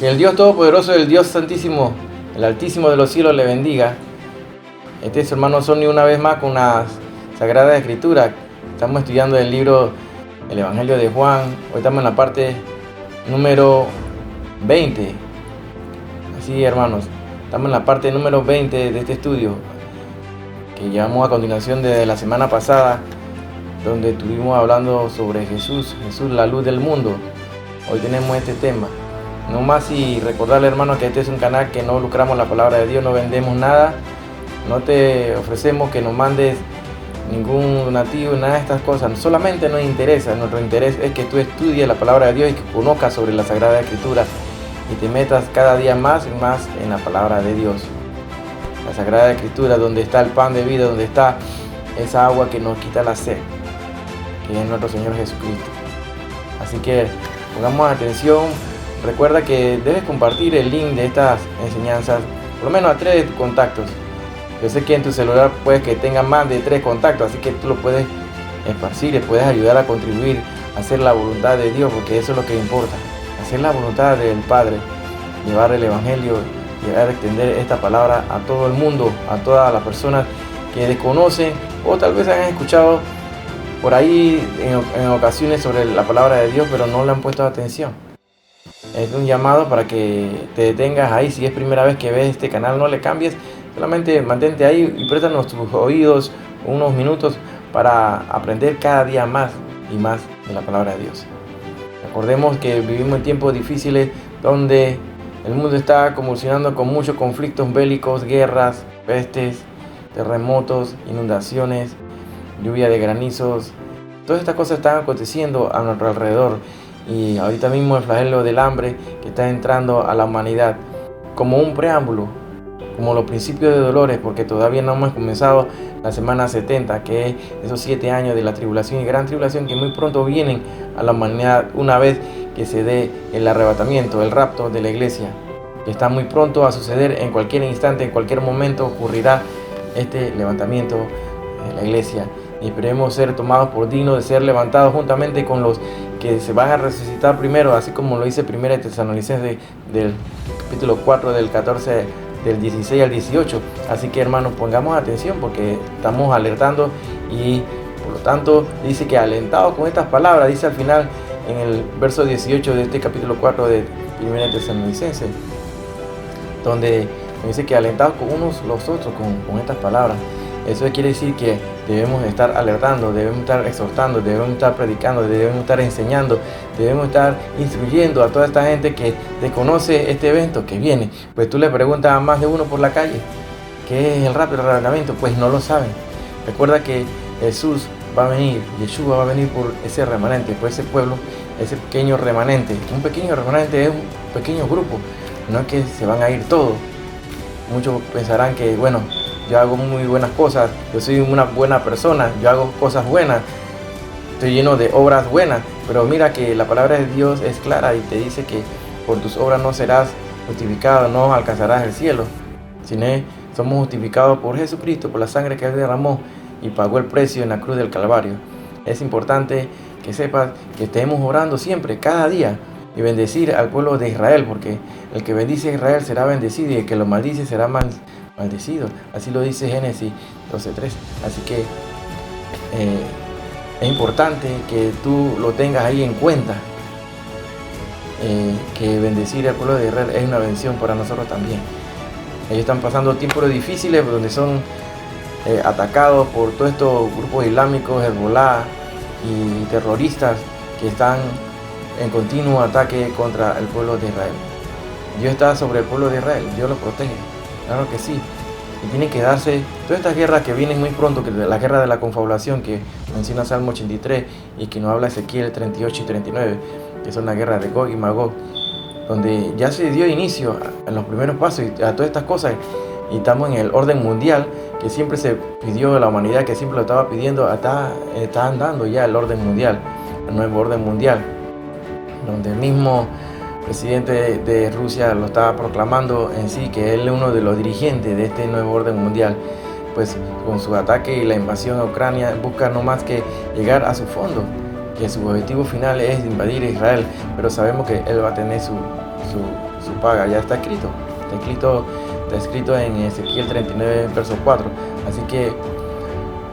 Que el Dios Todopoderoso, el Dios Santísimo, el Altísimo de los cielos le bendiga. Este es su hermano Sonny una vez más con la Sagrada Escritura. Estamos estudiando el libro, el Evangelio de Juan. Hoy estamos en la parte número 20. Así, hermanos, estamos en la parte número 20 de este estudio que llevamos a continuación de la semana pasada, donde estuvimos hablando sobre Jesús, la luz del mundo. Hoy tenemos este tema. No más y recordarle, hermanos, que este es un canal que no lucramos la palabra de Dios, no vendemos nada, no te ofrecemos que nos mandes ningún donativo, nada de estas cosas. Solamente nos interesa, nuestro interés es que tú estudies la palabra de Dios y que conozcas sobre la Sagrada Escritura y te metas cada día más y más en la palabra de Dios. La Sagrada Escritura, donde está el pan de vida, donde está esa agua que nos quita la sed, que es nuestro Señor Jesucristo. Así que pongamos atención. Recuerda que debes compartir el link de estas enseñanzas, por lo menos a 3 de tus contactos. Yo sé que en tu celular puedes que tenga más de 3 contactos, así que tú lo puedes esparcir, le puedes ayudar a contribuir a hacer la voluntad de Dios, porque eso es lo que importa, hacer la voluntad del Padre, llevar el Evangelio, llegar a extender esta palabra a todo el mundo, a todas las personas que desconocen o tal vez han escuchado por ahí en ocasiones sobre la palabra de Dios, pero no le han puesto atención. Es un llamado para que te detengas ahí. Si es primera vez que ves este canal, no le cambies, solamente mantente ahí y préstanos tus oídos unos minutos para aprender cada día más y más de la palabra de Dios. Recordemos que vivimos en tiempos difíciles donde el mundo está convulsionando con muchos conflictos bélicos, guerras, pestes, terremotos, inundaciones, lluvia de granizos. Todas estas cosas están aconteciendo a nuestro alrededor. Y ahorita mismo el flagelo del hambre que está entrando a la humanidad como un preámbulo, como los principios de dolores, porque todavía no hemos comenzado la semana 70, que es esos 7 años de la tribulación y gran tribulación que muy pronto vienen a la humanidad una vez que se dé el arrebatamiento, el rapto de la iglesia, que está muy pronto a suceder. En cualquier instante, en cualquier momento ocurrirá este levantamiento de la iglesia. Y esperemos ser tomados por dignos de ser levantados juntamente con los que se van a resucitar primero, así como lo dice 1 Tesalonicenses del capítulo 4 del 14 del 16 al 18. Así que, hermanos, pongamos atención porque estamos alertando y por lo tanto dice que alentados con estas palabras, dice al final en el verso 18 de este capítulo 4 de 1 Tesalonicenses, donde dice que alentados con unos los otros con estas palabras. Eso quiere decir que debemos estar alertando, debemos estar exhortando, debemos estar predicando, debemos estar enseñando, debemos estar instruyendo a toda esta gente que desconoce este evento que viene. Pues tú le preguntas a más de uno por la calle, ¿qué es el rapto, el arrebatamiento? Pues no lo saben. Recuerda que Jesús va a venir, Yeshua va a venir por ese remanente, por ese pueblo, ese pequeño remanente. Un pequeño remanente es un pequeño grupo, no es que se van a ir todos. Muchos pensarán que, bueno, yo hago muy buenas cosas, yo soy una buena persona, yo hago cosas buenas, estoy lleno de obras buenas, pero mira que la palabra de Dios es clara y te dice que por tus obras no serás justificado, no alcanzarás el cielo, sino somos justificados por Jesucristo, por la sangre que Él derramó y pagó el precio en la cruz del Calvario. Es importante que sepas que estemos orando siempre, cada día, y bendecir al pueblo de Israel, porque el que bendice a Israel será bendecido y el que lo maldice será maldecido. Así lo dice Génesis 12:3. Así que es importante que tú lo tengas ahí en cuenta, que bendecir al pueblo de Israel es una bendición para nosotros también. Ellos están pasando tiempos difíciles donde son atacados por todos estos grupos islámicos, Hezbollah y terroristas que están en continuo ataque contra el pueblo de Israel. Dios está sobre el pueblo de Israel, Dios lo protege, claro que sí. Y tienen que darse todas estas guerras que vienen muy pronto, que la guerra de la confabulación que menciona Salmo 83 y que nos habla Ezequiel 38 y 39, que son la guerra de Gog y Magog, donde ya se dio inicio en los primeros pasos a todas estas cosas. Y estamos en el orden mundial que siempre se pidió, la humanidad que siempre lo estaba pidiendo, está andando ya el orden mundial, el nuevo orden mundial, donde el mismo presidente de Rusia lo estaba proclamando en sí, que él es uno de los dirigentes de este nuevo orden mundial. Pues con su ataque y la invasión a Ucrania busca no más que llegar a su fondo, que su objetivo final es invadir Israel, pero sabemos que él va a tener su su paga ya está escrito. Está escrito en Ezequiel 39, verso 4. Así que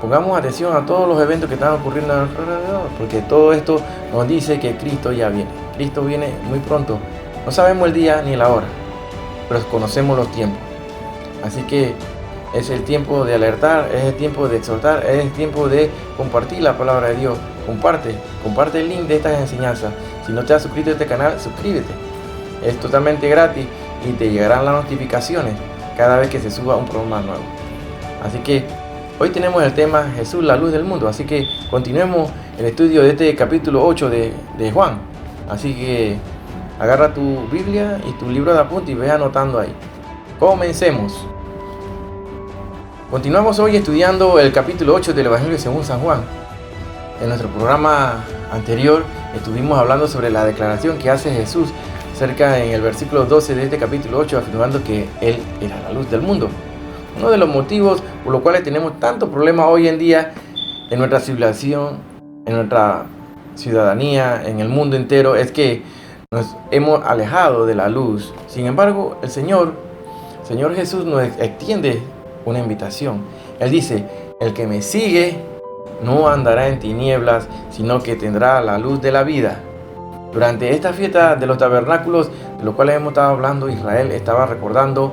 pongamos atención a todos los eventos que están ocurriendo alrededor, porque todo esto nos dice que Cristo ya viene. Cristo viene muy pronto. No sabemos el día ni la hora, pero conocemos los tiempos. Así que es el tiempo de alertar, es el tiempo de exhortar, es el tiempo de compartir la palabra de Dios. Comparte el link de estas enseñanzas. Si no te has suscrito a este canal, suscríbete. Es totalmente gratis y te llegarán las notificaciones cada vez que se suba un programa nuevo. Así que hoy tenemos el tema Jesús, la luz del mundo. Así que continuemos el estudio de este capítulo 8 de Juan. Así que agarra tu Biblia y tu libro de apuntes y ve anotando ahí. Comencemos. Continuamos hoy estudiando el capítulo 8 del Evangelio según San Juan. En nuestro programa anterior estuvimos hablando sobre la declaración que hace Jesús cerca en el versículo 12 de este capítulo 8, afirmando que Él era la luz del mundo. Uno de los motivos por los cuales tenemos tantos problemas hoy en día en nuestra civilización, en nuestra ciudadanía, en el mundo entero, es que nos hemos alejado de la luz. Sin embargo, el Señor Jesús nos extiende una invitación. Él dice: el que me sigue no andará en tinieblas, sino que tendrá la luz de la vida. Durante esta fiesta de los tabernáculos, de los cuales hemos estado hablando, Israel estaba recordando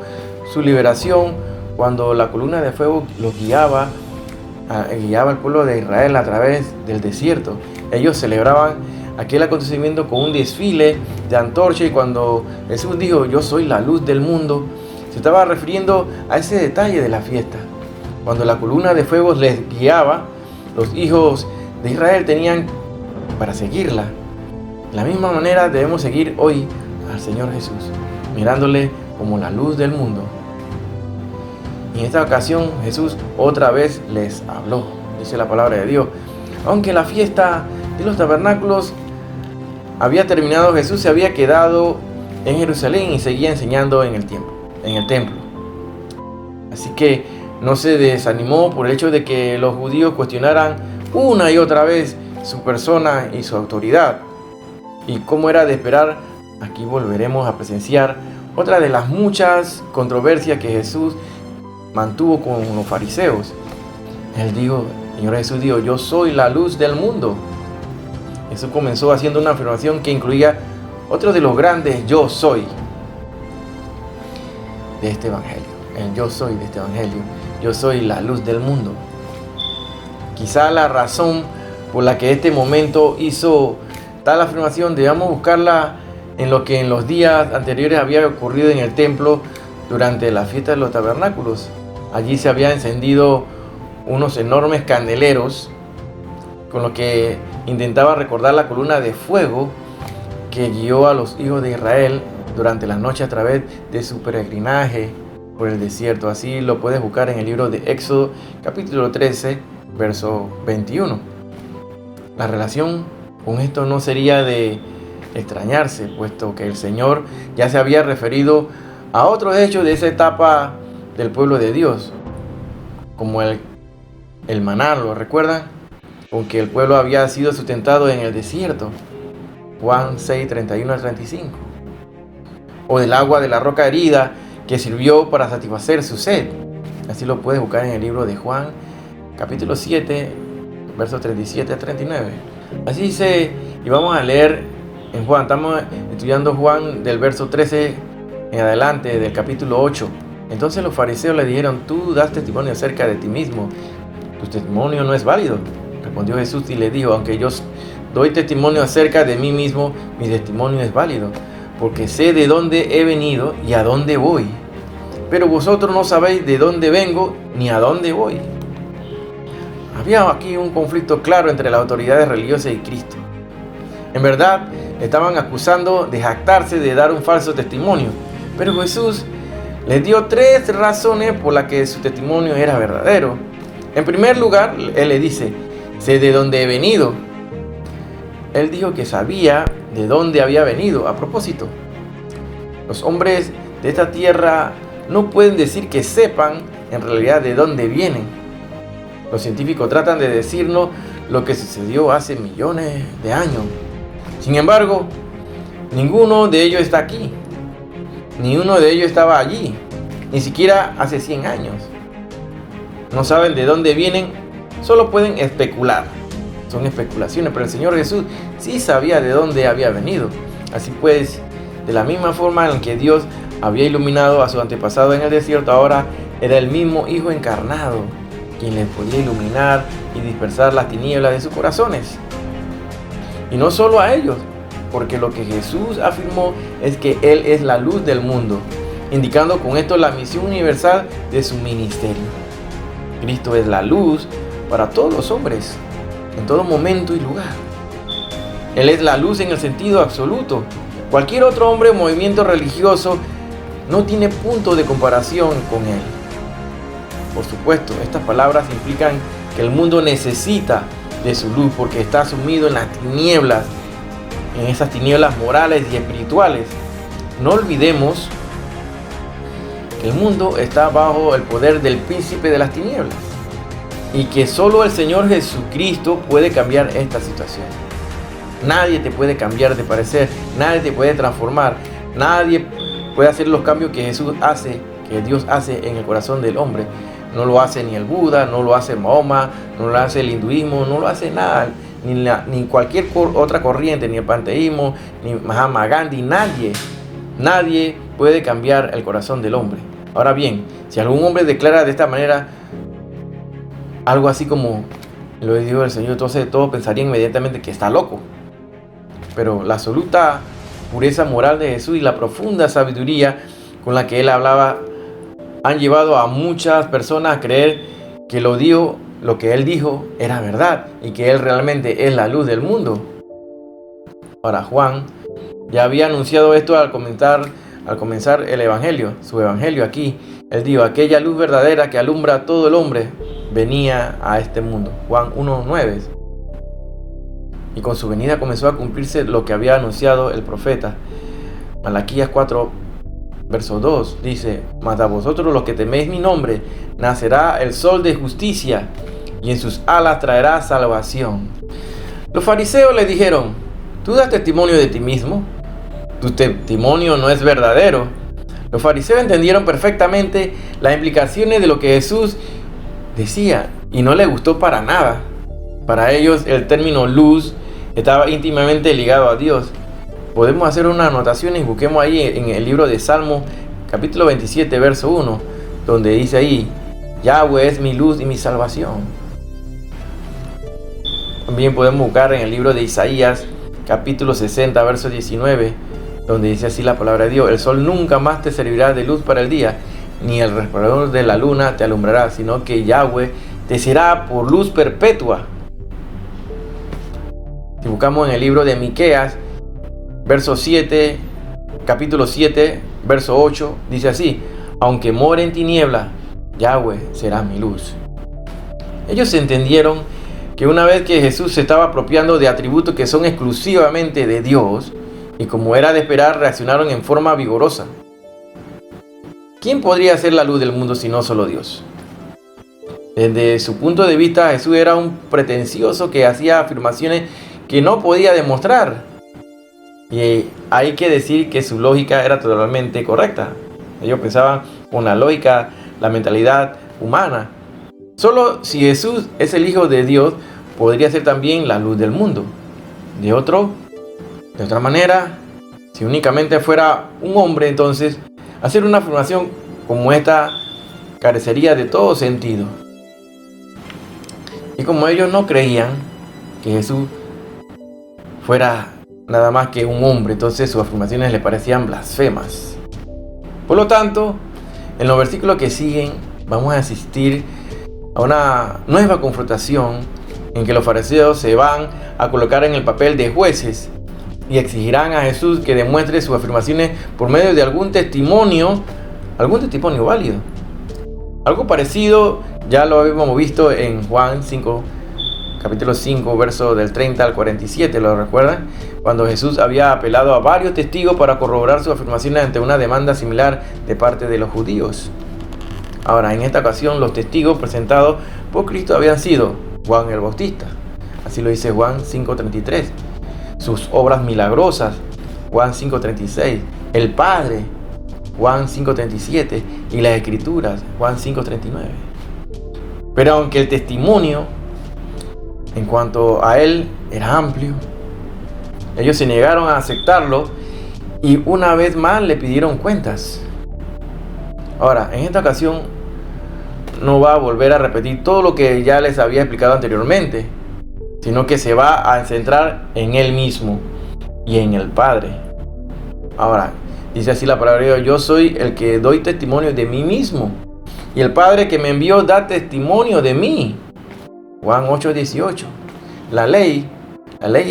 su liberación cuando la columna de fuego los guiaba al pueblo de Israel a través del desierto. Ellos celebraban aquel acontecimiento con un desfile de antorcha, y cuando Jesús dijo: yo soy la luz del mundo, se estaba refiriendo a ese detalle de la fiesta. Cuando la columna de fuego les guiaba, los hijos de Israel tenían para seguirla. De la misma manera debemos seguir hoy al Señor Jesús, mirándole como la luz del mundo. Y en esta ocasión Jesús otra vez les habló, dice la palabra de Dios. Aunque la fiesta de los tabernáculos había terminado, Jesús se había quedado en Jerusalén y seguía enseñando en el templo. Así que no se desanimó por el hecho de que los judíos cuestionaran una y otra vez su persona y su autoridad. Y como era de esperar, aquí volveremos a presenciar otra de las muchas controversias que Jesús mantuvo con los fariseos. El Señor Jesús dijo: yo soy la luz del mundo. Eso comenzó haciendo una afirmación que incluía otro de los grandes yo soy de este evangelio. El yo soy de este evangelio. Yo soy la luz del mundo. Quizá la razón por la que este momento hizo tal afirmación debamos buscarla en lo que en los días anteriores había ocurrido en el templo durante la fiesta de los tabernáculos. Allí se habían encendido unos enormes candeleros con lo que intentaba recordar la columna de fuego que guió a los hijos de Israel durante la noche a través de su peregrinaje por el desierto. Así lo puedes buscar en el libro de Éxodo, capítulo 13, verso 21. La relación con esto no sería de extrañarse, puesto que el Señor ya se había referido a otros hechos de esa etapa del pueblo de Dios, como el maná, ¿lo recuerdan? Con que el pueblo había sido sustentado en el desierto, Juan 6, 31 al 35. O del agua de la roca herida que sirvió para satisfacer su sed. Así lo puedes buscar en el libro de Juan, capítulo 7, versos 37 a 39. Así dice, y vamos a leer en Juan, estamos estudiando Juan del verso 13 en adelante del capítulo 8. Entonces los fariseos le dijeron: tú das testimonio acerca de ti mismo, tu testimonio no es válido. Respondió Jesús y le dijo: aunque yo doy testimonio acerca de mí mismo, mi testimonio es válido, porque sé de dónde he venido y a dónde voy. Pero vosotros no sabéis de dónde vengo ni a dónde voy. Había aquí un conflicto claro entre las autoridades religiosas y Cristo. En verdad, estaban acusando de jactarse de dar un falso testimonio, pero Jesús les dio 3 razones por las que su testimonio era verdadero. En primer lugar, Él le dice: sé de dónde he venido. Él dijo que sabía de dónde había venido. A propósito, los hombres de esta tierra no pueden decir que sepan en realidad de dónde vienen. Los científicos tratan de decirnos lo que sucedió hace millones de años. Sin embargo, ninguno de ellos está aquí. Ni uno de ellos estaba allí, ni siquiera hace 100 años. No saben de dónde vienen, solo pueden especular. Son especulaciones, pero el Señor Jesús sí sabía de dónde había venido. Así pues, de la misma forma en que Dios había iluminado a su antepasado en el desierto, ahora era el mismo Hijo encarnado quien les podía iluminar y dispersar las tinieblas de sus corazones. Y no solo a ellos, porque lo que Jesús afirmó es que Él es la luz del mundo, indicando con esto la misión universal de su ministerio. Cristo es la luz para todos los hombres, en todo momento y lugar. Él es la luz en el sentido absoluto. Cualquier otro hombre o movimiento religioso no tiene punto de comparación con Él. Por supuesto, estas palabras implican que el mundo necesita de su luz porque está sumido en las tinieblas, en esas tinieblas morales y espirituales. No olvidemos que el mundo está bajo el poder del príncipe de las tinieblas y que solo el Señor Jesucristo puede cambiar esta situación. Nadie te puede cambiar de parecer, nadie te puede transformar, nadie puede hacer los cambios que Jesús hace, que Dios hace en el corazón del hombre. No lo hace ni el Buda, no lo hace Mahoma, no lo hace el hinduismo, no lo hace nada, ni cualquier otra corriente, ni el panteísmo, ni Mahatma Gandhi, nadie puede cambiar el corazón del hombre. Ahora bien, si algún hombre declara de esta manera algo así como lo dijo el Señor, entonces todos pensarían inmediatamente que está loco. Pero la absoluta pureza moral de Jesús y la profunda sabiduría con la que Él hablaba han llevado a muchas personas a creer que lo que Él dijo era verdad y que Él realmente es la luz del mundo. Ahora, Juan ya había anunciado esto al comenzar el Evangelio, su Evangelio aquí. Él dijo, aquella luz verdadera que alumbra a todo el hombre venía a este mundo. Juan 1:9. Y con su venida comenzó a cumplirse lo que había anunciado el profeta. Malaquías 4, verso 2 dice, mas a vosotros los que teméis mi nombre, nacerá el sol de justicia, y en sus alas traerá salvación. Los fariseos le dijeron, ¿tú das testimonio de ti mismo? Tu testimonio no es verdadero. Los fariseos entendieron perfectamente las implicaciones de lo que Jesús decía, y no les gustó para nada. Para ellos el término luz estaba íntimamente ligado a Dios. Podemos hacer una anotación y busquemos ahí en el libro de Salmo, capítulo 27, verso 1, donde dice ahí, Yahweh es mi luz y mi salvación. También podemos buscar en el libro de Isaías, capítulo 60, verso 19, donde dice así la palabra de Dios, el sol nunca más te servirá de luz para el día, ni el resplandor de la luna te alumbrará, sino que Yahweh te será por luz perpetua. Si buscamos en el libro de Miqueas, capítulo 7, verso 8, dice así, aunque more en tiniebla, Yahweh será mi luz. Ellos entendieron que una vez que Jesús se estaba apropiando de atributos que son exclusivamente de Dios, y como era de esperar, reaccionaron en forma vigorosa. ¿Quién podría ser la luz del mundo si no solo Dios? Desde su punto de vista, Jesús era un pretencioso que hacía afirmaciones que no podía demostrar. Y hay que decir que su lógica era totalmente correcta. Ellos pensaban con la lógica, la mentalidad humana. Solo si Jesús es el Hijo de Dios, podría ser también la luz del mundo. De otra manera, si únicamente fuera un hombre, entonces hacer una afirmación como esta carecería de todo sentido. Y como ellos no creían que Jesús fuera nada más que un hombre, entonces sus afirmaciones le parecían blasfemas. Por lo tanto, en los versículos que siguen vamos a asistir a una nueva confrontación en que los fariseos se van a colocar en el papel de jueces y exigirán a Jesús que demuestre sus afirmaciones por medio de algún testimonio válido. Algo parecido ya lo habíamos visto en Juan 5, capítulo 5, verso del 30 al 47, ¿lo recuerdan? Cuando Jesús había apelado a varios testigos para corroborar sus afirmaciones ante una demanda similar de parte de los judíos. Ahora, en esta ocasión, los testigos presentados por Cristo habían sido Juan el Bautista, así lo dice Juan 5:33, sus obras milagrosas, Juan 5:36, el Padre, Juan 5:37, y las Escrituras, Juan 5:39. Pero aunque el testimonio en cuanto a él era amplio, ellos se negaron a aceptarlo y una vez más le pidieron cuentas. Ahora, en esta ocasión no va a volver a repetir todo lo que ya les había explicado anteriormente, sino que se va a centrar en él mismo y en el Padre. Ahora, dice así la palabra de Dios: yo soy el que doy testimonio de mí mismo, y el Padre que me envió da testimonio de mí. Juan 8:18. La ley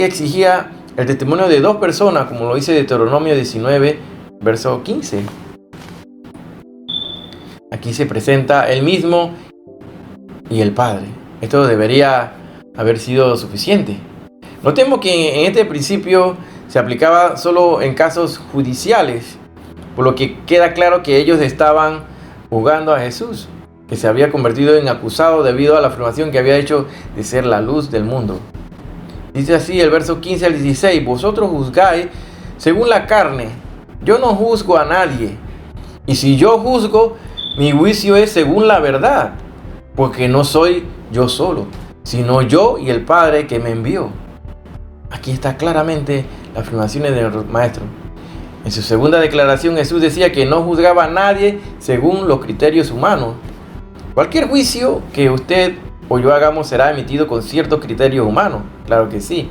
exigía el testimonio de dos personas, como lo dice Deuteronomio 19, verso 15. Aquí se presenta él mismo y el Padre. Esto debería haber sido suficiente. Notemos que en este principio se aplicaba solo en casos judiciales, por lo que queda claro que ellos estaban juzgando a Jesús, que se había convertido en acusado debido a la afirmación que había hecho de ser la luz del mundo. Dice así el verso 15 al 16: vosotros juzgáis según la carne, yo no juzgo a nadie, y si yo juzgo, mi juicio es según la verdad, porque no soy yo solo, sino yo y el Padre que me envió. Aquí está claramente las afirmaciones del Maestro. En su segunda declaración, Jesús decía que no juzgaba a nadie según los criterios humanos. Cualquier juicio que usted o yo hagamos será emitido con ciertos criterios humanos, claro que sí.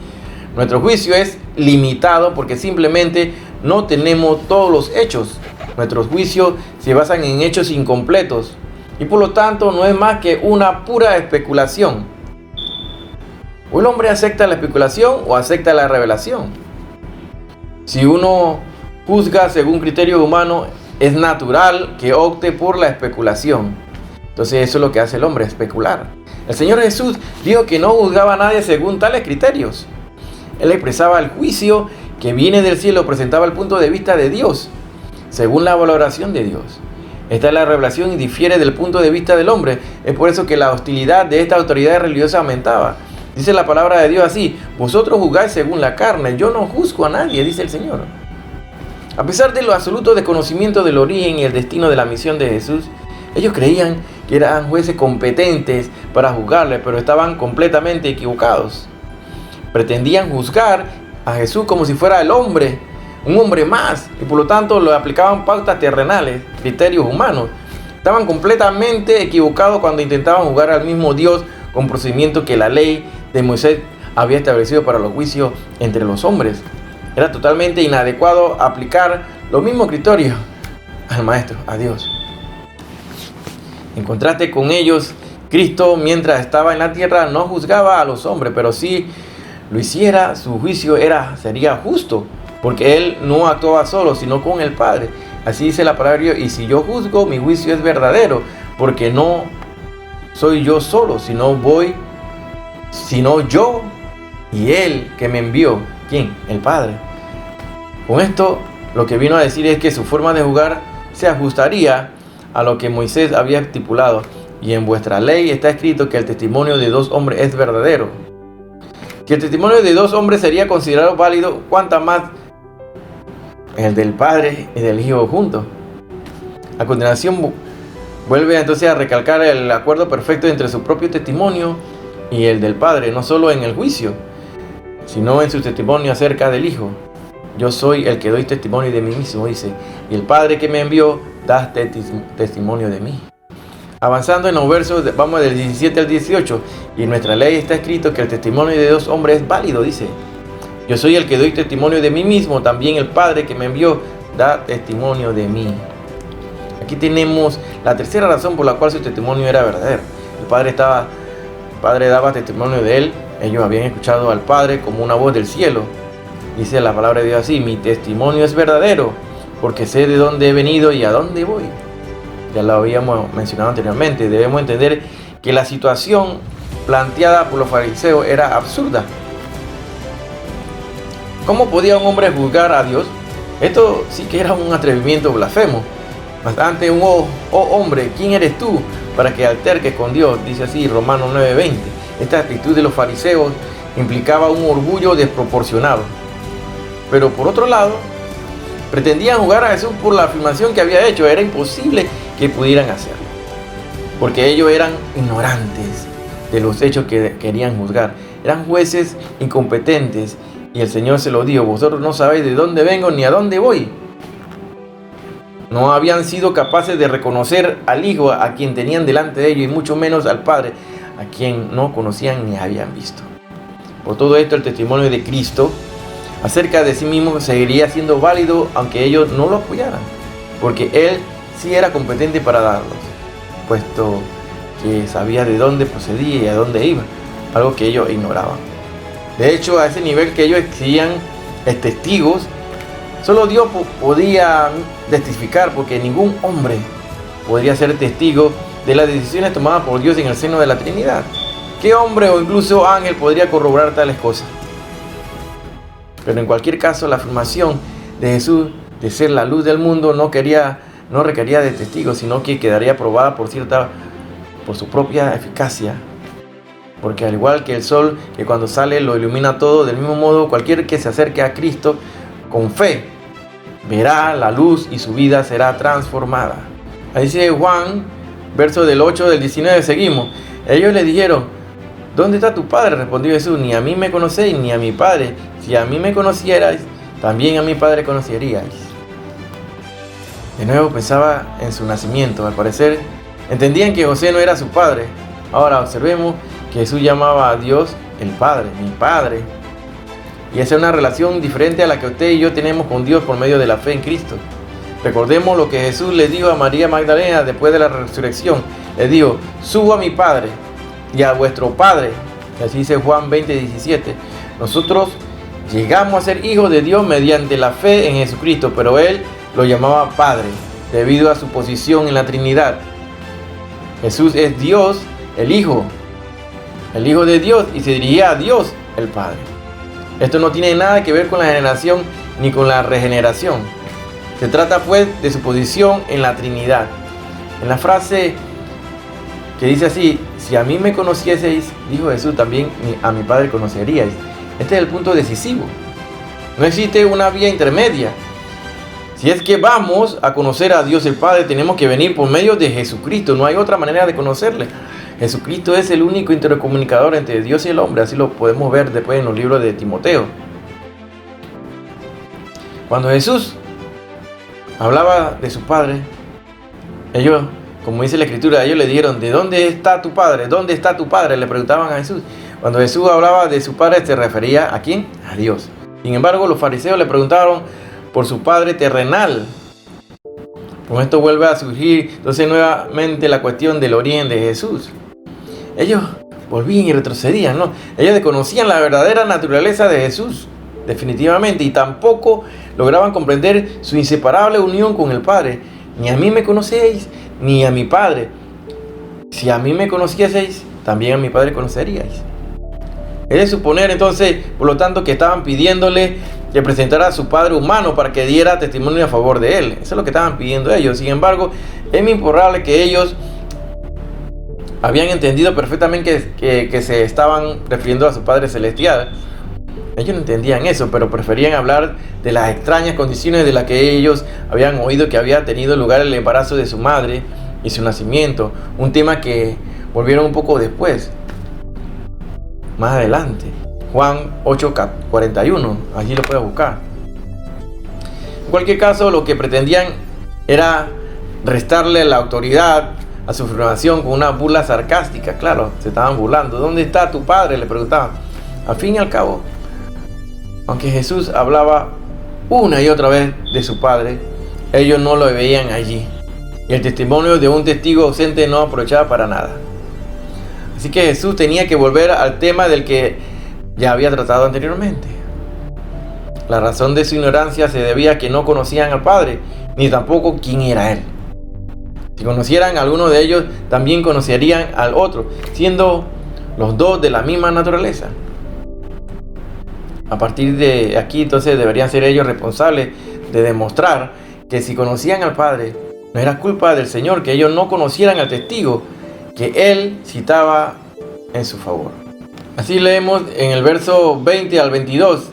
Nuestro juicio es limitado porque simplemente no tenemos todos los hechos. Nuestros juicios se basan en hechos incompletos y por lo tanto no es más que una pura especulación. O el hombre acepta la especulación o acepta la revelación. Si uno juzga según criterios humanos, es natural que opte por la especulación. Entonces eso es lo que hace el hombre, especular. El Señor Jesús dijo que no juzgaba a nadie según tales criterios. Él expresaba el juicio que viene del cielo, presentaba el punto de vista de Dios, según la valoración de Dios. Esta es la revelación y difiere del punto de vista del hombre. Es por eso que la hostilidad de esta autoridad religiosa aumentaba. Dice la palabra de Dios así: vosotros juzgáis según la carne, yo no juzgo a nadie, dice el Señor. A pesar de lo absoluto desconocimiento del origen y el destino de la misión de Jesús, ellos creían que eran jueces competentes para juzgarle, pero estaban completamente equivocados. Pretendían juzgar a Jesús como si fuera el hombre, un hombre más, y por lo tanto le aplicaban pautas terrenales, criterios humanos. Estaban completamente equivocados cuando intentaban juzgar al mismo Dios con procedimientos que la ley de Moisés había establecido para los juicios entre los hombres. Era totalmente inadecuado aplicar los mismos criterios al Maestro, a Dios. En contraste con ellos, Cristo, mientras estaba en la tierra, no juzgaba a los hombres, pero si lo hiciera, su juicio sería justo, porque Él no actuaba solo, sino con el Padre. Así dice la palabra de Dios: y si yo juzgo, mi juicio es verdadero, porque no soy yo solo, sino yo y Él que me envió. ¿Quién? El Padre. Con esto, lo que vino a decir es que su forma de juzgar se ajustaría a lo que Moisés había estipulado. Y en vuestra ley está escrito que el testimonio de dos hombres es verdadero. Que el testimonio de dos hombres sería considerado válido, cuanta más el del Padre y del Hijo juntos. A continuación, vuelve entonces a recalcar el acuerdo perfecto entre su propio testimonio y el del Padre, no solo en el juicio, sino en su testimonio acerca del Hijo. Yo soy el que doy testimonio de mí mismo, dice, y el Padre que me envió da testimonio de mí. Avanzando en los versos, vamos del 17 al 18, y en nuestra ley está escrito que el testimonio de dos hombres es válido, dice. Yo soy el que doy testimonio de mí mismo, también el Padre que me envió da testimonio de mí. Aquí tenemos la tercera razón por la cual su testimonio era verdadero. El Padre daba testimonio de él. Ellos habían escuchado al Padre como una voz del cielo. Dice la palabra de Dios así: mi testimonio es verdadero, porque sé de dónde he venido y a dónde voy. Ya lo habíamos mencionado anteriormente. Debemos entender que la situación planteada por los fariseos era absurda. ¿Cómo podía un hombre juzgar a Dios? Esto sí que era un atrevimiento blasfemo. Bastante hombre, ¿quién eres tú para que alterques con Dios? Dice así Romanos 9:20. Esta actitud de los fariseos implicaba un orgullo desproporcionado. Pero por otro lado, Pretendían juzgar a Jesús por la afirmación que había hecho. Era imposible que pudieran hacerlo, porque ellos eran ignorantes de los hechos que querían juzgar. Eran jueces incompetentes, y el Señor se lo dijo: vosotros no sabéis de dónde vengo ni a dónde voy. No habían sido capaces de reconocer al Hijo a quien tenían delante de ellos, y mucho menos al Padre, a quien no conocían ni habían visto. Por todo esto, el testimonio de Cristo acerca de sí mismo seguiría siendo válido aunque ellos no lo apoyaran, porque Él sí era competente para darlos, puesto que sabía de dónde procedía y a dónde iba, algo que ellos ignoraban. De hecho, a ese nivel que ellos exigían testigos, solo Dios podía testificar, porque ningún hombre podría ser testigo de las decisiones tomadas por Dios en el seno de la Trinidad. ¿Qué hombre o incluso ángel podría corroborar tales cosas? Pero en cualquier caso, la afirmación de Jesús de ser la luz del mundo no requería de testigos, sino que quedaría probada por su propia eficacia. Porque al igual que el sol, que cuando sale lo ilumina todo, del mismo modo cualquiera que se acerque a Cristo con fe verá la luz y su vida será transformada. Ahí dice Juan, verso del 8 del 19, seguimos. Ellos le dijeron: ¿dónde está tu Padre? Respondió Jesús: ni a mí me conocéis ni a mi Padre. Si a mí me conocierais, también a mi Padre conoceríais. De nuevo pensaba en su nacimiento. Al parecer entendían que José no era su padre. Ahora observemos que Jesús llamaba a Dios el Padre, mi Padre. Y esa es una relación diferente a la que usted y yo tenemos con Dios por medio de la fe en Cristo. Recordemos lo que Jesús le dijo a María Magdalena después de la resurrección. Le dijo: subo a mi Padre y a vuestro Padre. Así dice Juan 20:17. Nosotros llegamos a ser hijos de Dios mediante la fe en Jesucristo, pero Él lo llamaba Padre debido a su posición en la Trinidad. Jesús es Dios, el Hijo de Dios, y se dirigía a Dios, el Padre. Esto no tiene nada que ver con la generación ni con la regeneración. Se trata pues de su posición en la Trinidad. En la frase que dice así: si a mí me conocieseis, dijo Jesús, también a mi Padre conoceríais. Este es el punto decisivo. No existe una vía intermedia. Si es que vamos a conocer a Dios el Padre, tenemos que venir por medio de Jesucristo. No hay otra manera de conocerle. Jesucristo es el único intercomunicador entre Dios y el hombre. Así lo podemos ver después en los libros de Timoteo. Cuando Jesús hablaba de su Padre, ellos, como dice la Escritura, ellos le dijeron: ¿de dónde está tu Padre? ¿Dónde está tu Padre? Le preguntaban a Jesús. Cuando Jesús hablaba de su Padre, se refería ¿a quién? A Dios. Sin embargo, los fariseos le preguntaron por su Padre terrenal. Con esto vuelve a surgir entonces nuevamente la cuestión del origen de Jesús. Ellos volvían y retrocedían, ¿no? Ellos desconocían la verdadera naturaleza de Jesús, definitivamente, y tampoco lograban comprender su inseparable unión con el Padre. Ni a mí me conocéis, ni a mi Padre. Si a mí me conocieseis, también a mi Padre conoceríais. Es de suponer entonces, por lo tanto, que estaban pidiéndole que presentara a su padre humano para que diera testimonio a favor de él. Eso es lo que estaban pidiendo ellos. Sin embargo, es muy probable que ellos habían entendido perfectamente que se estaban refiriendo a su Padre Celestial. Ellos no entendían eso, pero preferían hablar de las extrañas condiciones de las que ellos habían oído que había tenido lugar el embarazo de su madre y su nacimiento. Un tema que volvieron un poco después, más adelante. Juan 8:41, allí lo puedes buscar. En cualquier caso, lo que pretendían era restarle la autoridad a su afirmación con una burla sarcástica. Claro, se estaban burlando. ¿Dónde está tu Padre?, le preguntaban. Al fin y al cabo, aunque Jesús hablaba una y otra vez de su Padre, ellos no lo veían allí. Y el testimonio de un testigo ausente no aprovechaba para nada. Así que Jesús tenía que volver al tema del que ya había tratado anteriormente. La razón de su ignorancia se debía a que no conocían al Padre, ni tampoco quién era Él. Si conocieran a alguno de ellos, también conocerían al otro, siendo los dos de la misma naturaleza. A partir de aquí, entonces, deberían ser ellos responsables de demostrar que si conocían al Padre, no era culpa del Señor que ellos no conocieran al testigo que Él citaba en su favor. Así leemos en el verso 20 al 22.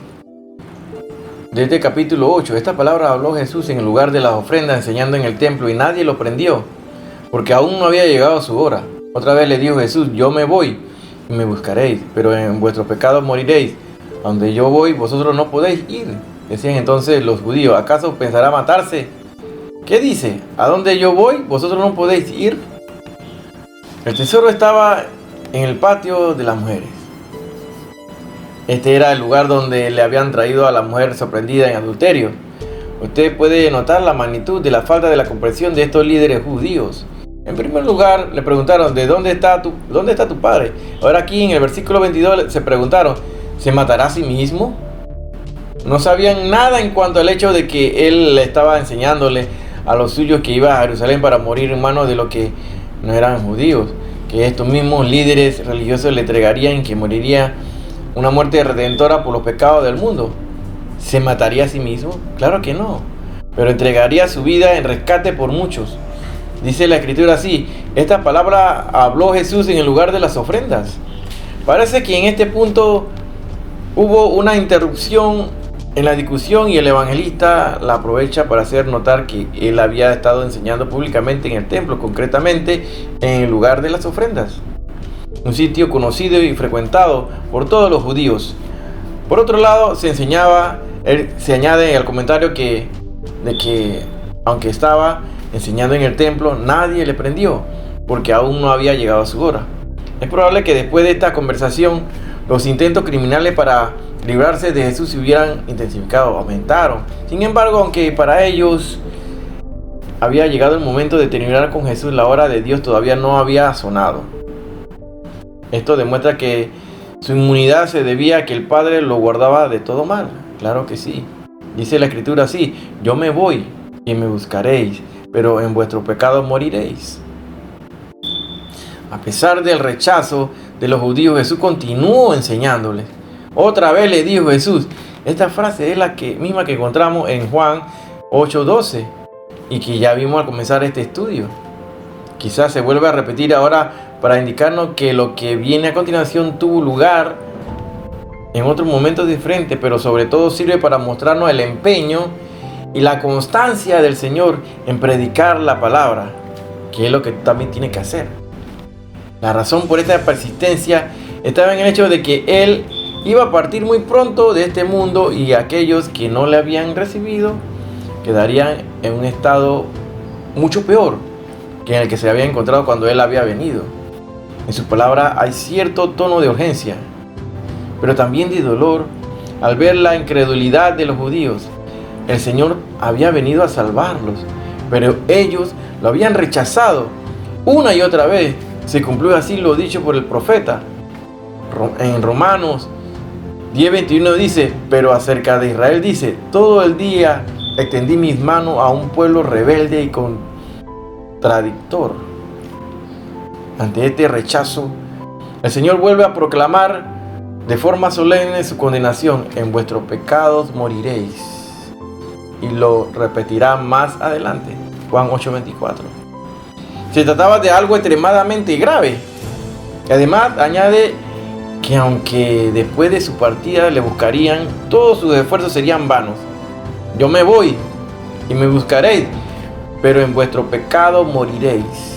Desde capítulo 8, esta palabra habló Jesús en el lugar de las ofrendas, enseñando en el templo, y nadie lo prendió, porque aún no había llegado su hora. Otra vez le dijo Jesús: yo me voy, y me buscaréis, pero en vuestros pecados moriréis. A donde yo voy, vosotros no podéis ir. Decían entonces los judíos: ¿acaso pensará matarse? ¿Qué dice? ¿A dónde yo voy, vosotros no podéis ir? El tesoro estaba en el patio de las mujeres. Este era el lugar donde le habían traído a la mujer sorprendida en adulterio. Usted puede notar la magnitud de la falta de la comprensión de estos líderes judíos. En primer lugar, le preguntaron: ¿de dónde está tu padre? Ahora aquí en el versículo 22 se preguntaron: ¿se matará a sí mismo? No sabían nada en cuanto al hecho de que él estaba enseñándole a los suyos que iba a Jerusalén para morir en manos de los que no eran judíos, que estos mismos líderes religiosos le entregarían, que moriría una muerte redentora por los pecados del mundo. ¿Se mataría a sí mismo? Claro que no, pero entregaría su vida en rescate por muchos. Dice la escritura así: esta palabra habló Jesús en el lugar de las ofrendas. Parece que en este punto hubo una interrupción en la discusión y el evangelista la aprovecha para hacer notar que él había estado enseñando públicamente en el templo, concretamente en el lugar de las ofrendas, un sitio conocido y frecuentado por todos los judíos. Por otro lado, se añade al comentario de que aunque estaba enseñando en el templo, nadie le prendió, porque aún no había llegado su hora. Es probable que después de esta conversación, los intentos criminales para librarse de Jesús se hubieran intensificado, aumentaron. Sin embargo, aunque para ellos había llegado el momento de terminar con Jesús, la hora de Dios todavía no había sonado. Esto demuestra que su inmunidad se debía a que el Padre lo guardaba de todo mal. Claro que sí. Dice la escritura así: yo me voy y me buscaréis, pero en vuestros pecados moriréis. A pesar del rechazo de los judíos, Jesús continuó enseñándoles. Otra vez le dijo Jesús. Esta frase es la misma que encontramos en Juan 8:12 y que ya vimos al comenzar este estudio. Quizás se vuelve a repetir ahora para indicarnos que lo que viene a continuación tuvo lugar en otros momentos diferentes, pero sobre todo sirve para mostrarnos el empeño y la constancia del Señor en predicar la palabra, que es lo que también tiene que hacer. La razón por esta persistencia estaba en el hecho de que Él iba a partir muy pronto de este mundo, y aquellos que no le habían recibido quedarían en un estado mucho peor que en el que se había encontrado cuando Él había venido. En su palabra hay cierto tono de urgencia, pero también de dolor al ver la incredulidad de los judíos. El Señor había venido a salvarlos, pero ellos lo habían rechazado una y otra vez. Se cumplió así lo dicho por el profeta. En Romanos 10:21 dice: pero acerca de Israel dice: todo el día extendí mis manos a un pueblo rebelde y contradictor. Ante este rechazo, el Señor vuelve a proclamar de forma solemne su condenación: en vuestros pecados moriréis. Y lo repetirá más adelante, Juan 8:24. Se trataba de algo extremadamente grave. Y además añade que aunque después de su partida le buscarían, todos sus esfuerzos serían vanos. Yo me voy y me buscaréis, pero en vuestro pecado moriréis.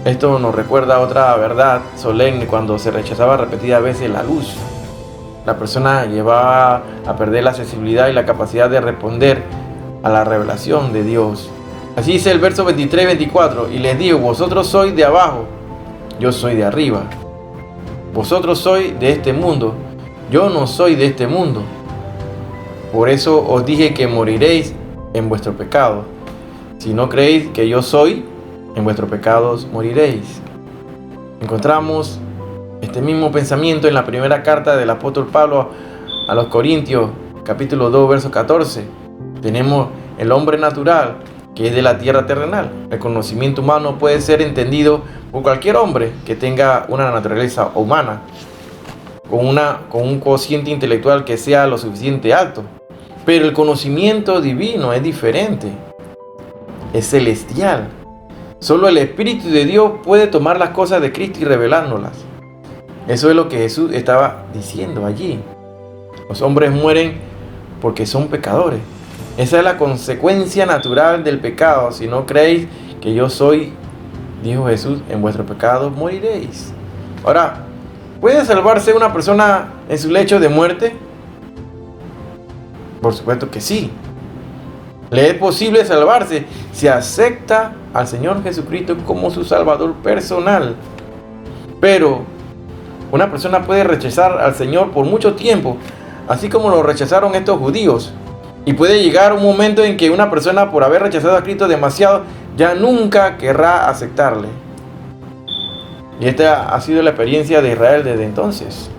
Esto nos recuerda otra verdad solemne: cuando se rechazaba repetidas veces la luz, la persona llevaba a perder la sensibilidad y la capacidad de responder a la revelación de Dios. Así dice el verso 23 y 24: y les digo, vosotros sois de abajo, yo soy de arriba. Vosotros sois de este mundo, yo no soy de este mundo. Por eso os dije que moriréis en vuestro pecado. Si no creéis que yo soy, en vuestros pecados moriréis. Encontramos este mismo pensamiento en la primera carta del apóstol Pablo a los Corintios, capítulo 2, verso 14. Tenemos el hombre natural, que es de la tierra terrenal. El conocimiento humano puede ser entendido por cualquier hombre que tenga una naturaleza humana, con un cociente intelectual que sea lo suficiente alto. Pero el conocimiento divino es diferente, es celestial. Solo el Espíritu de Dios puede tomar las cosas de Cristo y revelárnoslas. Eso es lo que Jesús estaba diciendo allí. Los hombres mueren porque son pecadores. Esa es la consecuencia natural del pecado. Si no creéis que yo soy, dijo Jesús, en vuestros pecados moriréis. Ahora, ¿puede salvarse una persona en su lecho de muerte? Por supuesto que sí. Le es posible salvarse si acepta al Señor Jesucristo como su Salvador personal. Pero una persona puede rechazar al Señor por mucho tiempo, así como lo rechazaron estos judíos. Y puede llegar un momento en que una persona, por haber rechazado a Cristo demasiado, ya nunca querrá aceptarle. Y esta ha sido la experiencia de Israel desde entonces.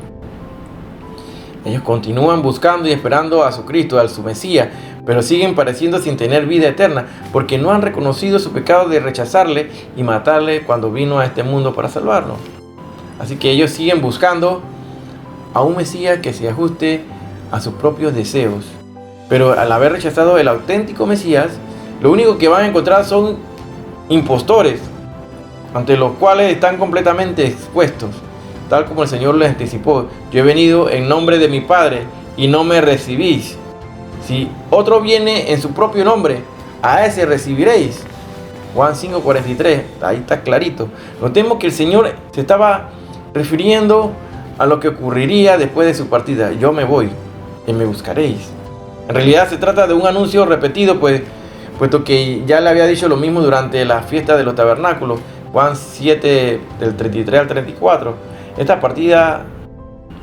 Ellos continúan buscando y esperando a su Cristo, a su Mesías, pero siguen padeciendo sin tener vida eterna, porque no han reconocido su pecado de rechazarle y matarle cuando vino a este mundo para salvarlo. Así que ellos siguen buscando a un Mesías que se ajuste a sus propios deseos. Pero al haber rechazado el auténtico Mesías, lo único que van a encontrar son impostores, ante los cuales están completamente expuestos, tal como el Señor les anticipó. Yo he venido en nombre de mi Padre y no me recibís. Si otro viene en su propio nombre, a ese recibiréis. Juan 5:43, ahí está clarito. Notemos que el Señor se estaba refiriendo a lo que ocurriría después de su partida. Yo me voy y me buscaréis. En realidad se trata de un anuncio repetido, puesto que ya le había dicho lo mismo durante la fiesta de los tabernáculos. Juan 7, del 33 al 34. Esta partida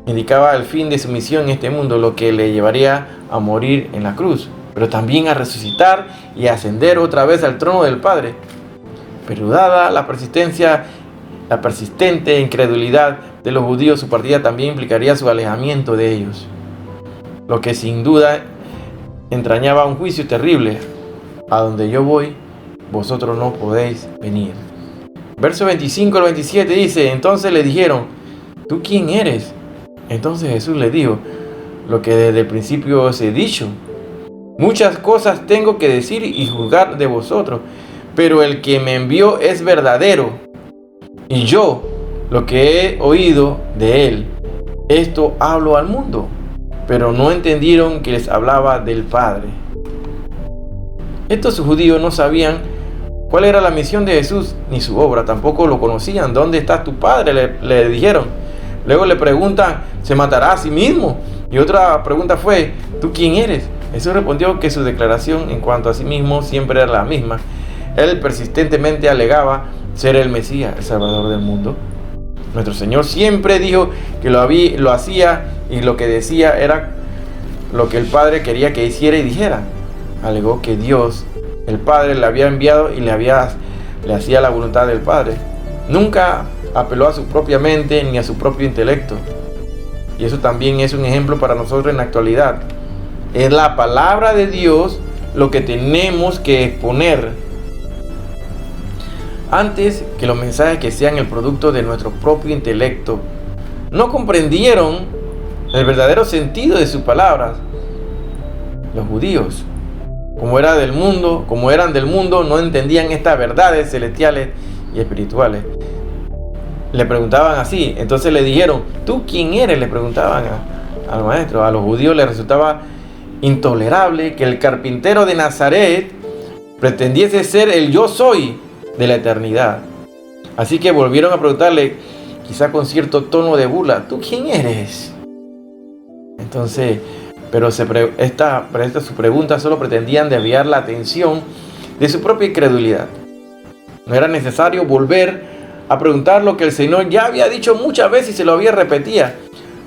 indicaba el fin de su misión en este mundo, lo que le llevaría a morir en la cruz, pero también a resucitar y a ascender otra vez al trono del Padre. Pero dada la persistente incredulidad de los judíos, su partida también implicaría su alejamiento de ellos, lo que sin duda entrañaba un juicio terrible. A donde yo voy, vosotros no podéis venir. Verso 25 al 27 dice: entonces le dijeron, ¿tú quién eres? Entonces Jesús les dijo, lo que desde el principio os he dicho. Muchas cosas tengo que decir y juzgar de vosotros, pero el que me envió es verdadero, y yo, lo que he oído de él, esto hablo al mundo. Pero no entendieron que les hablaba del Padre. Estos judíos no sabían cuál era la misión de Jesús ni su obra, tampoco lo conocían. ¿Dónde está tu Padre?, le dijeron. Luego le preguntan, ¿se matará a sí mismo? Y otra pregunta fue, ¿tú quién eres? Jesús respondió que su declaración en cuanto a sí mismo siempre era la misma. Él persistentemente alegaba ser el Mesías, el Salvador del mundo. Nuestro Señor siempre dijo que lo hacía y lo que decía era lo que el Padre quería que hiciera y dijera. Alegó que Dios, el Padre, le había enviado y le hacía la voluntad del Padre. Nunca apeló a su propia mente ni a su propio intelecto. Y eso también es un ejemplo para nosotros en la actualidad. Es la palabra de Dios lo que tenemos que exponer, antes que los mensajes que sean el producto de nuestro propio intelecto. No comprendieron el verdadero sentido de sus palabras. Los judíos, como eran del mundo, no entendían estas verdades celestiales y espirituales. Le preguntaban así, entonces le dijeron, ¿tú quién eres?, le preguntaban al maestro. A los judíos les resultaba intolerable que el carpintero de Nazaret pretendiese ser el yo soy de la eternidad. Así que volvieron a preguntarle, quizá con cierto tono de burla, ¿tú quién eres? Entonces, pero su pregunta solo pretendían desviar la atención de su propia incredulidad. No era necesario volver a preguntar lo que el Señor ya había dicho muchas veces y se lo había repetía.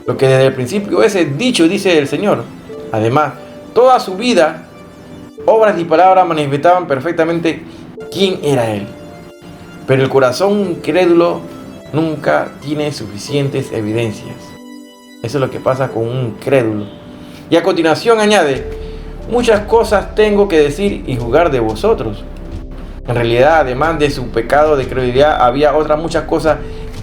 Lo que desde el principio es dicho, dice el Señor. Además, toda su vida, obras y palabras manifestaban perfectamente quién era Él. Pero el corazón incrédulo nunca tiene suficientes evidencias. Eso es lo que pasa con un incrédulo. Y a continuación añade, muchas cosas tengo que decir y juzgar de vosotros. En realidad, además de su pecado de incredulidad, había otras muchas cosas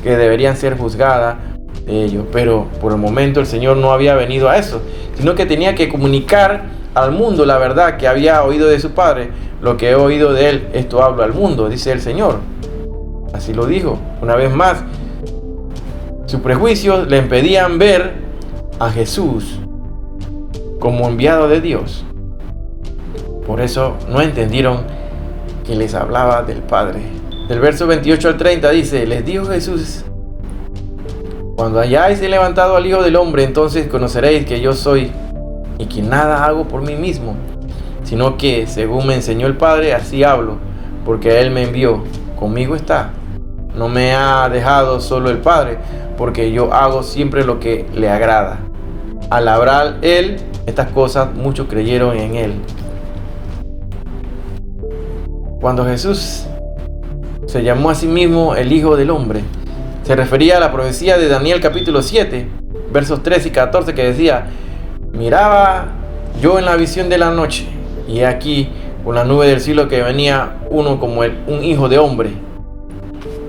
que deberían ser juzgadas de ellos. Pero por el momento el Señor no había venido a eso, sino que tenía que comunicar al mundo la verdad que había oído de su Padre. Lo que he oído de Él, esto hablo al mundo, dice el Señor. Así lo dijo. Una vez más, sus prejuicios le impedían ver a Jesús como enviado de Dios. Por eso no entendieron que les hablaba del Padre. Del verso 28 al 30 dice: les dijo Jesús: cuando hayáis levantado al Hijo del Hombre, entonces conoceréis que yo soy, y que nada hago por mí mismo, sino que según me enseñó el Padre, así hablo, porque Él me envió. Conmigo está. No me ha dejado solo el Padre, porque yo hago siempre lo que le agrada. Al hablar Él estas cosas, muchos creyeron en Él. Cuando Jesús se llamó a sí mismo el Hijo del Hombre, se refería a la profecía de Daniel capítulo 7, versos 13 y 14, que decía: miraba yo en la visión de la noche, y he aquí con la nube del cielo que venía uno como un hijo de hombre,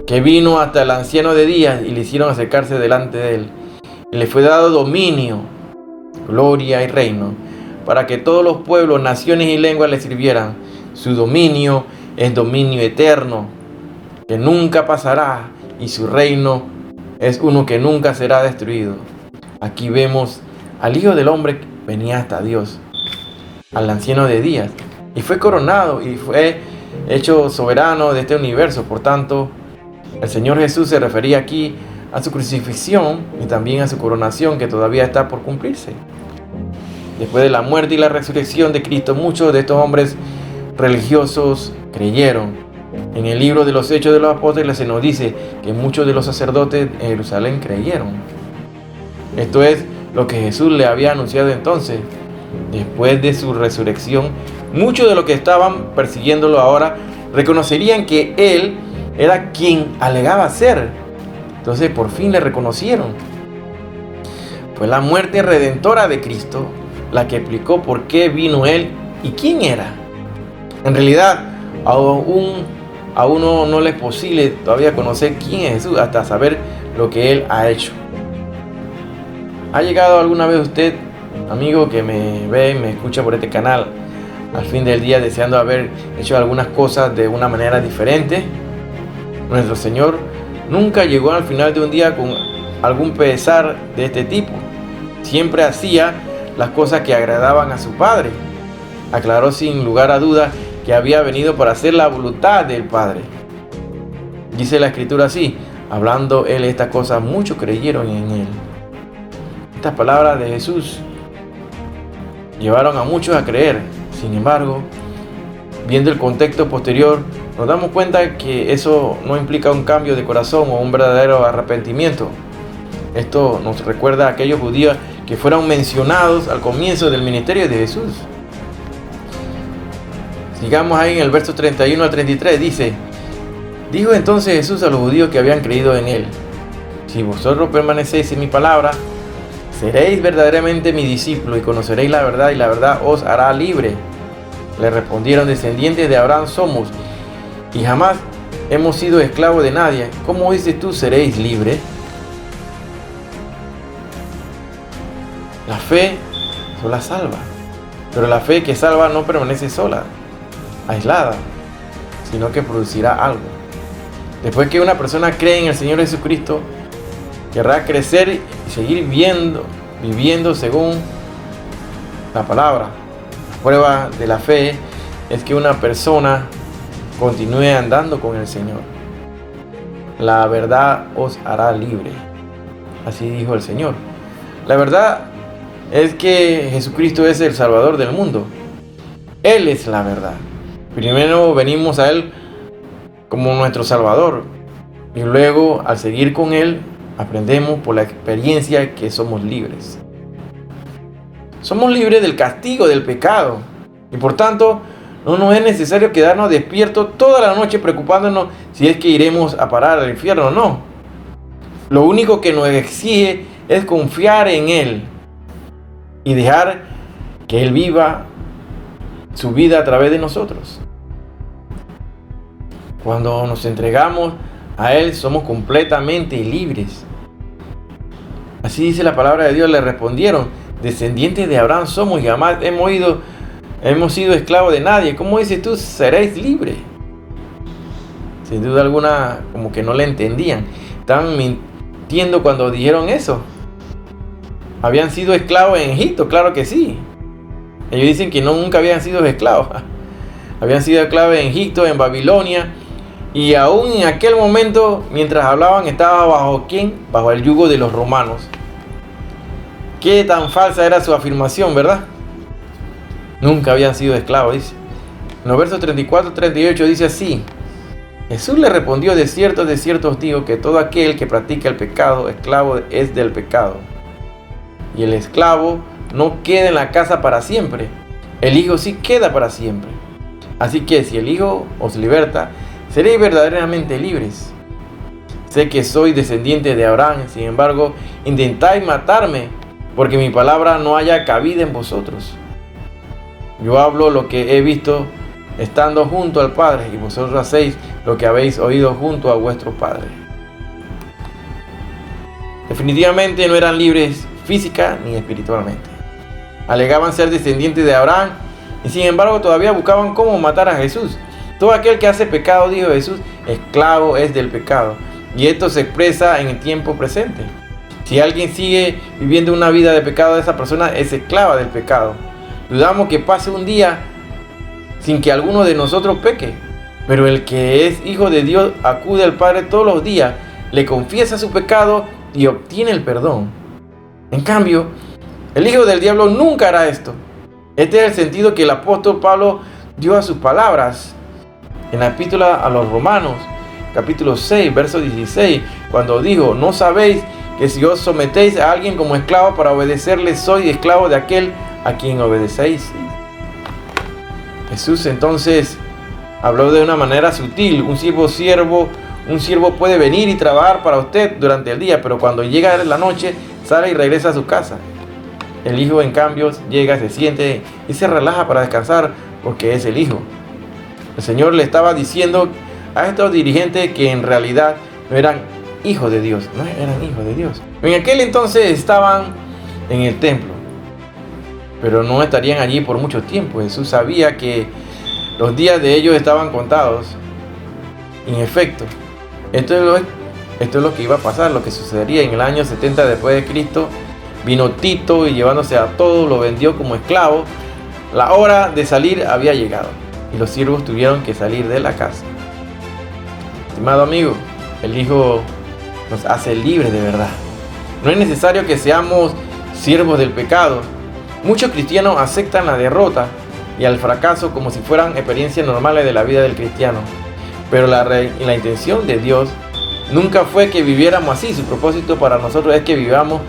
que vino hasta el anciano de días, y le hicieron acercarse delante de él. Y le fue dado dominio, gloria y reino, para que todos los pueblos, naciones y lenguas le sirvieran. Su dominio es dominio eterno, que nunca pasará, y su reino es uno que nunca será destruido. Aquí vemos al Hijo del Hombre que venía hasta Dios, al anciano de días, y fue coronado y fue hecho soberano de este universo. Por tanto, el Señor Jesús se refería aquí a su crucifixión y también a su coronación, que todavía está por cumplirse. Después de la muerte y la resurrección de Cristo, muchos de estos hombres religiosos creyeron. En el libro de los Hechos de los Apóstoles se nos dice que muchos de los sacerdotes en Jerusalén creyeron. Esto es lo que Jesús le había anunciado entonces. Después de su resurrección, muchos de los que estaban persiguiéndolo ahora reconocerían que Él era quien alegaba ser. Entonces por fin le reconocieron. Fue la muerte redentora de Cristo la que explicó por qué vino Él y quién era. En realidad, a uno no le es posible todavía conocer quién es Jesús hasta saber lo que Él ha hecho. ¿Ha llegado alguna vez usted, amigo que me ve y me escucha por este canal, al fin del día deseando haber hecho algunas cosas de una manera diferente? Nuestro Señor nunca llegó al final de un día con algún pesar de este tipo. Siempre hacía las cosas que agradaban a su Padre. Aclaró sin lugar a dudas que había venido para hacer la voluntad del Padre. Dice la Escritura así: hablando Él estas cosas, muchos creyeron en Él. Estas palabras de Jesús llevaron a muchos a creer. Sin embargo, viendo el contexto posterior, nos damos cuenta que eso no implica un cambio de corazón o un verdadero arrepentimiento. Esto nos recuerda a aquellos judíos que fueron mencionados al comienzo del ministerio de Jesús. Sigamos ahí en el verso 31 al 33, dice: dijo entonces Jesús a los judíos que habían creído en Él: si vosotros permanecéis en mi palabra, seréis verdaderamente mi discípulo y conoceréis la verdad, y la verdad os hará libre. Le respondieron: descendientes de Abraham somos, y jamás hemos sido esclavos de nadie. ¿Cómo dices tú, seréis libres? La fe sola salva, pero la fe que salva no permanece sola, aislada, sino que producirá algo. Después que una persona cree en el Señor Jesucristo, querrá crecer y seguir viviendo según la palabra. La prueba de la fe es que una persona continúe andando con el Señor. La verdad os hará libre. Así dijo el Señor. La verdad es que Jesucristo es el Salvador del mundo. Él es la verdad. Primero venimos a Él como nuestro Salvador, y luego, al seguir con Él, aprendemos por la experiencia que somos libres. Somos libres del castigo del pecado, y por tanto no nos es necesario quedarnos despiertos toda la noche preocupándonos si es que iremos a parar al infierno o no. Lo único que nos exige es confiar en Él y dejar que Él viva su vida a través de nosotros. Cuando nos entregamos a Él, somos completamente libres. Así dice la palabra de Dios. Le respondieron: descendientes de Abraham somos y jamás hemos sido esclavos de nadie. ¿Cómo dices tú, seréis libres? Sin duda alguna, como que no le entendían. Estaban mintiendo cuando dijeron eso. Habían sido esclavos en Egipto, claro que sí. Ellos dicen que nunca habían sido esclavos. Habían sido esclavos en Egipto, en Babilonia. Y aún en aquel momento, mientras hablaban, estaba bajo ¿quién? Bajo el yugo de los romanos. Qué tan falsa era su afirmación, ¿verdad? Nunca habían sido esclavos, dice. En los versos 34 y 38 dice así: Jesús le respondió: de cierto os digo que todo aquel que practica el pecado, esclavo es del pecado. Y el esclavo no queda en la casa para siempre, el Hijo sí queda para siempre. Así que si el Hijo os liberta, seréis verdaderamente libres. Sé que soy descendiente de Abraham, sin embargo, intentáis matarme, porque mi palabra no haya cabida en vosotros. Yo hablo lo que he visto estando junto al Padre, y vosotros hacéis lo que habéis oído junto a vuestro Padre. Definitivamente no eran libres física ni espiritualmente. Alegaban ser descendientes de Abraham y sin embargo todavía buscaban cómo matar a Jesús. Todo aquel que hace pecado, dijo Jesús, esclavo es del pecado. Y esto se expresa en el tiempo presente. Si alguien sigue viviendo una vida de pecado, esa persona es esclava del pecado. Dudamos que pase un día sin que alguno de nosotros peque. Pero el que es hijo de Dios acude al Padre todos los días, le confiesa su pecado y obtiene el perdón. En cambio, el hijo del diablo nunca hará esto. Este es el sentido que el apóstol Pablo dio a sus palabras en la epístola a los Romanos, capítulo 6, verso 16, cuando dijo: ¿no sabéis que si os sometéis a alguien como esclavo para obedecerle, sois esclavo de aquel a quien obedecéis? Jesús entonces habló de una manera sutil. Un siervo puede venir y trabajar para usted durante el día, pero cuando llega la noche, sale y regresa a su casa. El hijo, en cambio, llega, se siente y se relaja para descansar porque es el hijo. El Señor le estaba diciendo a estos dirigentes que en realidad no eran hijos de Dios, no eran hijos de Dios. En aquel entonces estaban en el templo, pero no estarían allí por mucho tiempo. Jesús sabía que los días de ellos estaban contados. En efecto, esto es lo que iba a pasar, lo que sucedería en el año 70 después de Cristo. Vino Tito y llevándose a todos lo vendió como esclavo. La hora de salir había llegado y los siervos tuvieron que salir de la casa. Estimado amigo, el Hijo nos hace libres de verdad. No es necesario que seamos siervos del pecado. Muchos cristianos aceptan la derrota y el fracaso como si fueran experiencias normales de la vida del cristiano. Pero la intención de Dios nunca fue que viviéramos así. Su propósito para nosotros es que vivamos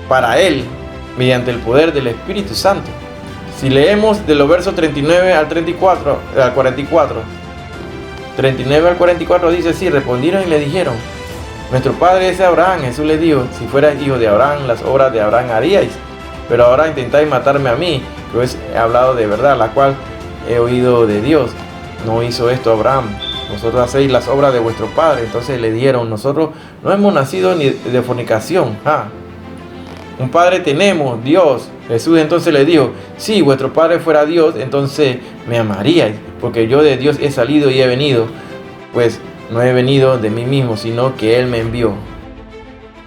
para Él mediante el poder del Espíritu Santo. Si leemos de los versos 39 al 44, 39 al 44 dice así: respondieron y le dijeron: nuestro padre es Abraham. Jesús les dijo: si fuerais hijo de Abraham, las obras de Abraham haríais. Pero ahora intentáis matarme a mí, pues he hablado de verdad, la cual he oído de Dios. No hizo esto Abraham. Vosotros hacéis las obras de vuestro padre. Entonces le dijeron: nosotros no hemos nacido ni de fornicación. Un padre tenemos, Dios. Jesús entonces le dijo: si vuestro padre fuera Dios, entonces me amaríais, porque yo de Dios he salido y he venido, pues no he venido de mí mismo, sino que Él me envió.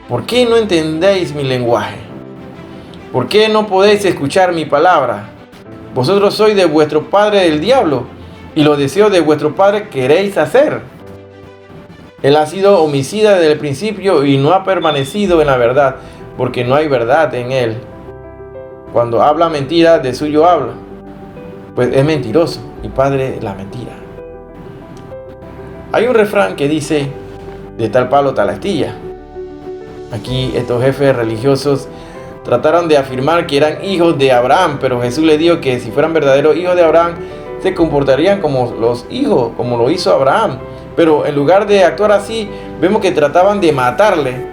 ¿Por qué no entendéis mi lenguaje? ¿Por qué no podéis escuchar mi palabra? Vosotros sois de vuestro padre el diablo, y los deseos de vuestro padre queréis hacer. Él ha sido homicida desde el principio y no ha permanecido en la verdad, porque no hay verdad en él. Cuando habla mentira, de suyo habla, pues es mentiroso y padre de la mentira. Hay un refrán que dice: de tal palo tal astilla. Aquí estos jefes religiosos trataron de afirmar que eran hijos de Abraham, pero Jesús les dijo que si fueran verdaderos hijos de Abraham, se comportarían como los hijos, como lo hizo Abraham. Pero en lugar de actuar así, vemos que trataban de matarle.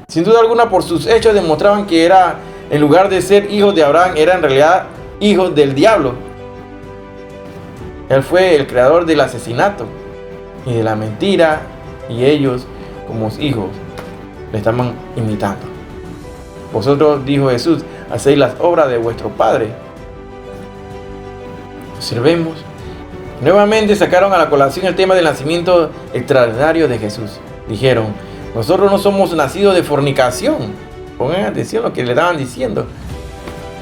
Sin duda alguna, por sus hechos demostraban que en lugar de ser hijos de Abraham, era en realidad hijos del diablo. Él fue el creador del asesinato y de la mentira, y ellos, como hijos, le estaban imitando. Vosotros, dijo Jesús, hacéis las obras de vuestro padre. Observemos. Nuevamente sacaron a la colación el tema del nacimiento extraordinario de Jesús. Dijeron: nosotros no somos nacidos de fornicación. Pongan atención a lo que le estaban diciendo.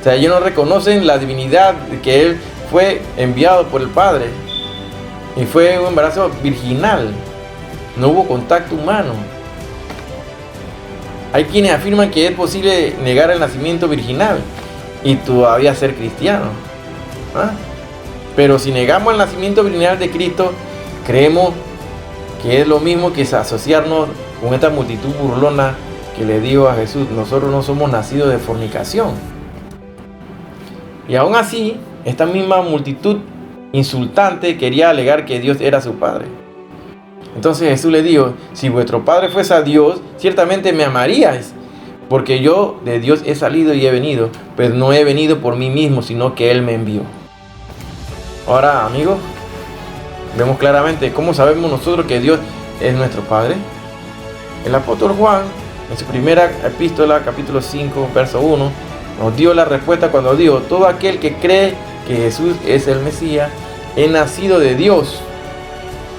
sea, ellos no reconocen la divinidad de que Él fue enviado por el Padre. Y fue un embarazo virginal. No hubo contacto humano. Hay quienes afirman que es posible negar el nacimiento virginal y todavía ser cristiano. ¿Ah? Pero si negamos el nacimiento virginal de Cristo, creemos que es lo mismo que asociarnos con esta multitud burlona que le dijo a Jesús: nosotros no somos nacidos de fornicación. Y aún así, esta misma multitud insultante quería alegar que Dios era su Padre. Entonces Jesús le dijo: si vuestro Padre fuese a Dios, ciertamente me amaríais, porque yo de Dios he salido y he venido, pero no he venido por mí mismo, sino que Él me envió. Ahora, amigos, vemos claramente cómo sabemos nosotros que Dios es nuestro Padre. El apóstol Juan, en su primera epístola, capítulo 5, verso 1, nos dio la respuesta cuando dijo: todo aquel que cree que Jesús es el Mesías es nacido de Dios.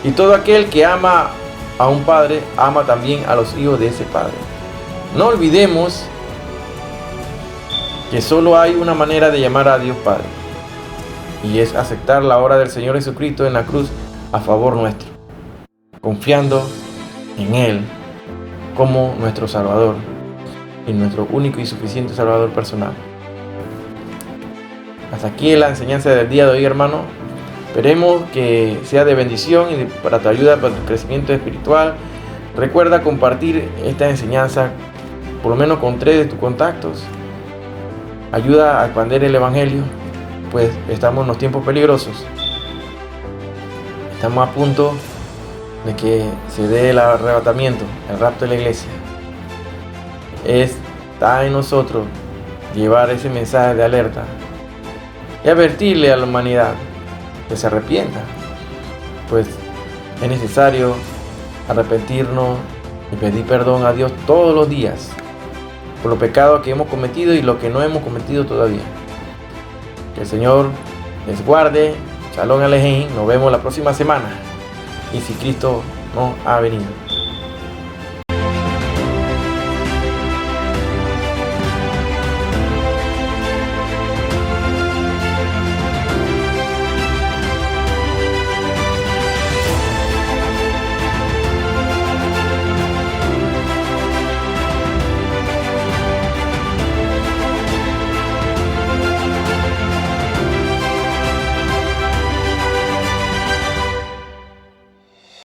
Y todo aquel que ama a un padre, ama también a los hijos de ese padre. No olvidemos que solo hay una manera de llamar a Dios Padre, y es aceptar la obra del Señor Jesucristo en la cruz a favor nuestro, confiando en Él como nuestro Salvador y nuestro único y suficiente Salvador personal. Hasta aquí la enseñanza del día de hoy, hermano. Esperemos que sea de bendición y para tu ayuda, para tu crecimiento espiritual. Recuerda compartir esta enseñanza por lo menos con 3 de tus contactos. Ayuda a expandir el Evangelio, pues estamos en los tiempos peligrosos. Estamos a punto de que se dé el arrebatamiento, el rapto de la iglesia. Está en nosotros llevar ese mensaje de alerta y advertirle a la humanidad que se arrepienta, pues es necesario arrepentirnos y pedir perdón a Dios todos los días por los pecados que hemos cometido y los que no hemos cometido todavía. Que el Señor les guarde. Shalom Alejem. Nos vemos la próxima semana, y si Cristo no ha venido.